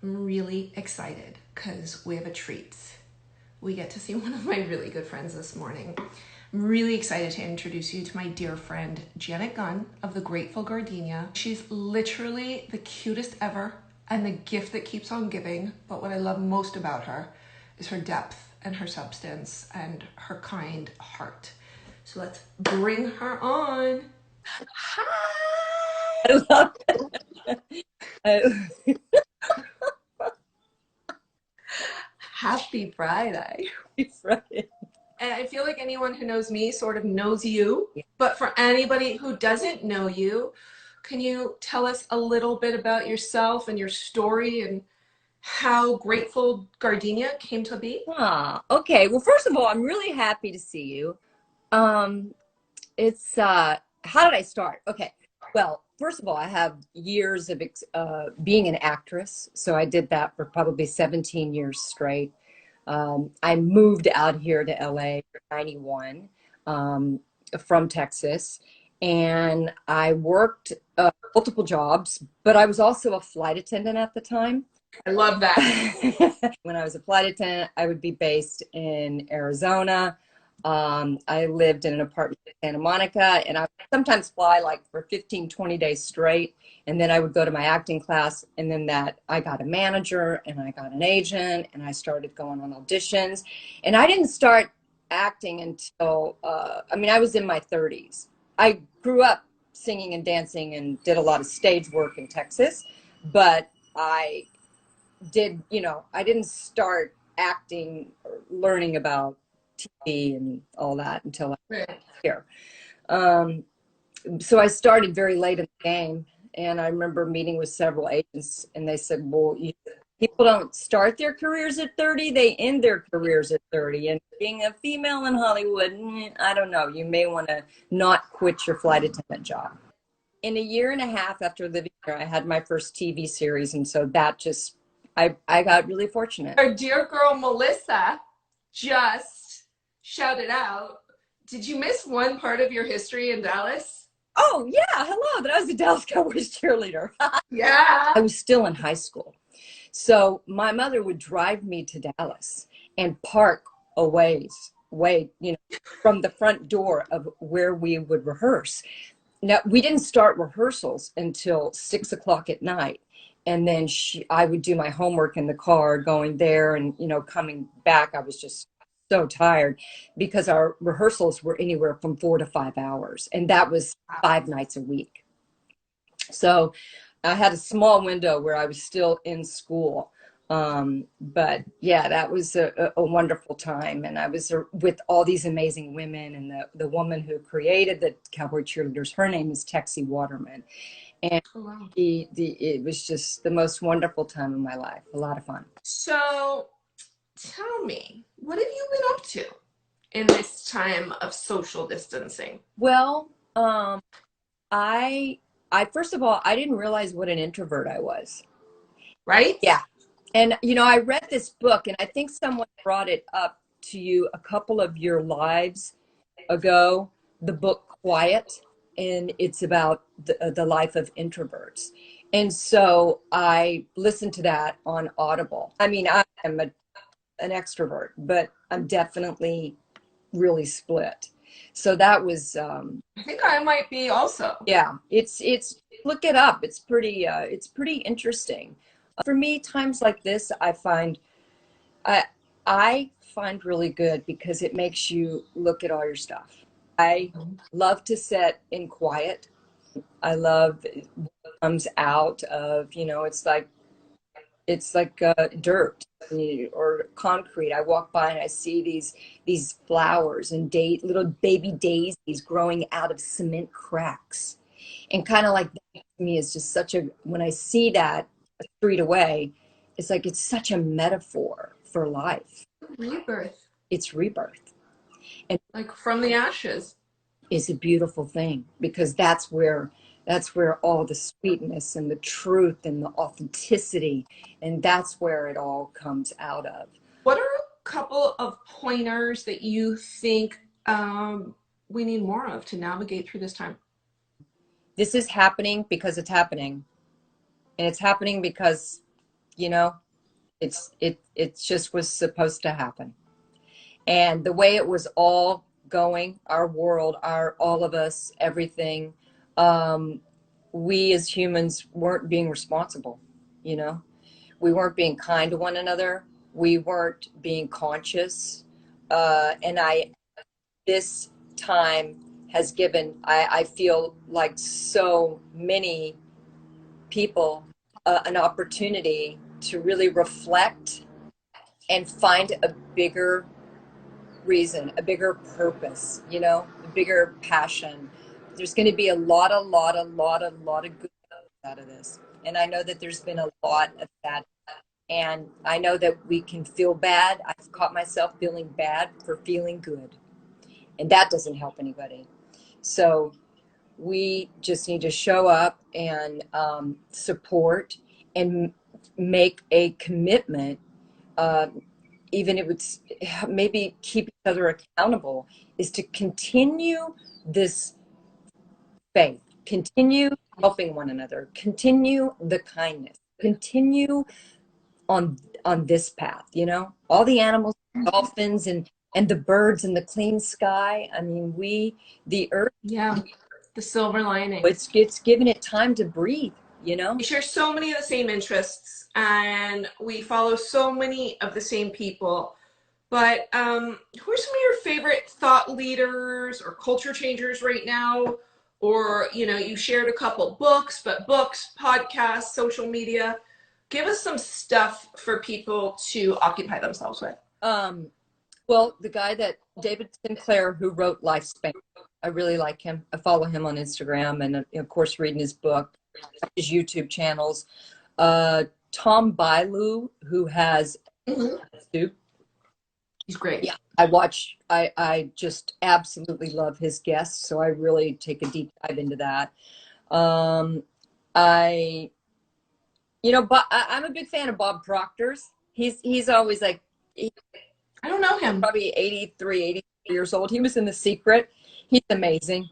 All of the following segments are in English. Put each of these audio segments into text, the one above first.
I'm really excited because we have a treat. We get to see one of my really good friends this morning. I'm really excited to introduce you to my dear friend, Janet Gunn of the Grateful Gardenia. She's literally the cutest ever and the gift that keeps on giving. But what I love most about her is her depth and her substance and her kind heart. So let's bring her on. Hi. I love it. Happy Friday. Friday. And I feel like anyone who knows me sort of knows you. But for anybody who doesn't know you, can you tell us a little bit about yourself and your story and how Grateful Gardenia came to be? Okay. Well, first of all, I'm really happy to see you. Um, it's how did I start? Okay. Well, first of all, I have years of being an actress, so I did that for probably 17 years straight. I moved out here to LA in 91 from Texas, and I worked multiple jobs, but I was also a flight attendant at the time. I love that. When I was a flight attendant, I would be based in Arizona. I lived in an apartment in Santa Monica, and I would sometimes fly like for 15, 20 days straight. And then I would go to my acting class, and then that I got a manager and I got an agent, and I started going on auditions. And I didn't start acting until, I was in my 30s. I grew up singing and dancing and did a lot of stage work in Texas, but I didn't start acting or learning about TV and all that until I was Right. here. Um, so I started very late in the game, and I remember meeting with several agents, and they said, "Well, people don't start their careers at 30; they end their careers at 30." And being a female in Hollywood, I don't know. You may want to not quit your flight attendant job. In a year and a half after living here, I had my first TV series, and so that just I got really fortunate. Our dear girl Melissa just shouted out. Did you miss one part of your history in Dallas? Oh yeah, hello. That I was a Dallas Cowboys cheerleader. Yeah. I was still in high school. So my mother would drive me to Dallas and park a ways, from the front door of where we would rehearse. Now, we didn't start rehearsals until 6 o'clock at night. And then I would do my homework in the car going there and, coming back. I was just so tired because our rehearsals were anywhere from 4 to 5 hours. And that was 5 nights a week. So I had a small window where I was still in school. But yeah, that was a wonderful time. And I was with all these amazing women, and the woman who created the Cowboy Cheerleaders, her name is Texie Waterman. And Oh, wow. it was just the most wonderful time of my life. A lot of fun. So tell me, what have you been up to in this time of social distancing? Well, I, I first of all, I didn't realize what an introvert I was. Right? Yeah. And, I read this book, and I think someone brought it up to you a couple of your lives ago, the book Quiet, and it's about the life of introverts. And so I listened to that on Audible. I mean, I am an extrovert, but I'm definitely really split. So that was, I think I might be also. yeah, it's look it up. It's pretty interesting. For me, times like this, I I find really good because it makes you look at all your stuff. I love to sit in quiet. I love what comes out of, it's like dirt or concrete. I walk by and I see these flowers and little baby daisies growing out of cement cracks. And kind of like that to me is just when I see that a street away, it's like it's such a metaphor for life. Rebirth, It's rebirth. And like from the ashes. it's a beautiful thing because that's where all the sweetness and the truth and the authenticity, and that's where it all comes out of. What are a couple of pointers that you think we need more of to navigate through this time? This is happening because it's happening. And it's happening because you know, it just was supposed to happen. And the way it was all going, our world, our all of us, everything, um, we as humans weren't being responsible, you know. We weren't being kind to one another. We weren't being conscious. And I this time has given, I feel like so many people an opportunity to really reflect and find a bigger reason, a bigger purpose, you know, a bigger passion. There's going to be a lot of good out of this. And I know that there's been a lot of bad. And I know that we can feel bad. I've caught myself feeling bad for feeling good. And that doesn't help anybody. So we just need to show up and support and make a commitment, uh, even if it's maybe keep each other accountable, is to continue this faith, continue helping one another, continue the kindness, continue on this path, you know, all the animals, dolphins, and the birds and the clean sky. I mean, the earth, Yeah, the silver lining. it's given it time to breathe, you know. We share so many of the same interests, and we follow so many of the same people. But who are some of your favorite thought leaders or culture changers right now? Or, you know, you shared a couple books, but books, podcasts, social media. Give us some stuff for people to occupy themselves with. Well, the guy that David Sinclair, who wrote Lifespan, I really like him. I follow him on Instagram, and of course, reading his book, his YouTube channels. Tom Bilyeu, who has soup. He's great. Yeah, I just absolutely love his guests, so I really take a deep dive into that. Um, I, you know, but I'm a big fan of Bob Proctor's. He's always like, I don't know him. probably 83 years old. He was in The Secret. He's amazing.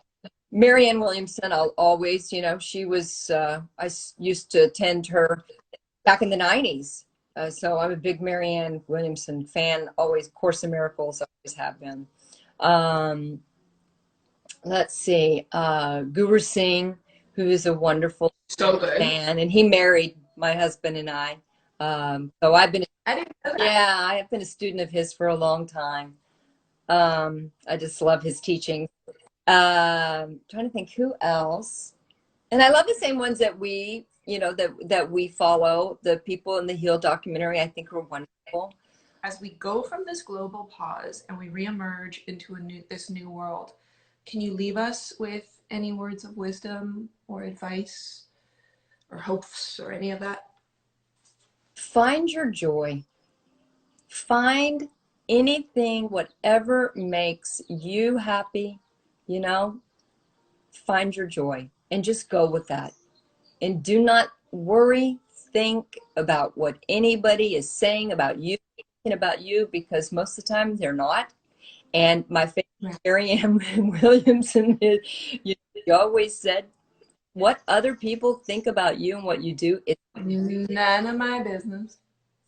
Marianne Williamson, I'll always, you know, she was, used to attend her back in the 90s. So I'm a big Marianne Williamson fan, always. Course in Miracles, always have been. Let's see, Guru Singh, who is a wonderful So good. man, and he married my husband and I. So I've been, I didn't know that. yeah, I have been a student of his for a long time. I just love his teaching. Trying to think who else. And I love the same ones that we, you know, that we follow. The people in the Heal documentary, I think, are wonderful. As we go from this global pause and we reemerge into this new world, can you leave us with any words of wisdom or advice or hopes or any of that? Find your joy. Find anything, whatever makes you happy, you know, find your joy and just go with that. And do not worry, think about what anybody is saying about you, thinking about you, because most of the time they're not. And my favorite Marianne Williamson, you always said, what other people think about you and what you do is none of my business.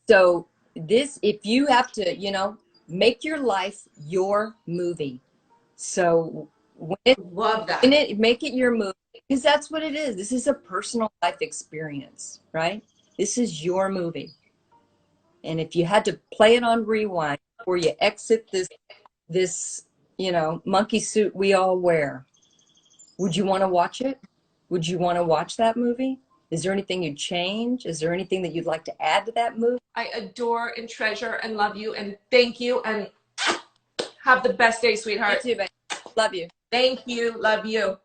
So this, if you have to, you know, make your life your movie. So Love that. Make it your movie, because that's what it is. This is a personal life experience, right? This is your movie. And if you had to play it on rewind before you exit this, you know, monkey suit we all wear, would you want to watch it? Would you want to watch that movie? Is there anything you'd change? Is there anything that you'd like to add to that movie? I adore and treasure and love you and thank you and have the best day, sweetheart. You too, babe. Love you. Thank you. Love you.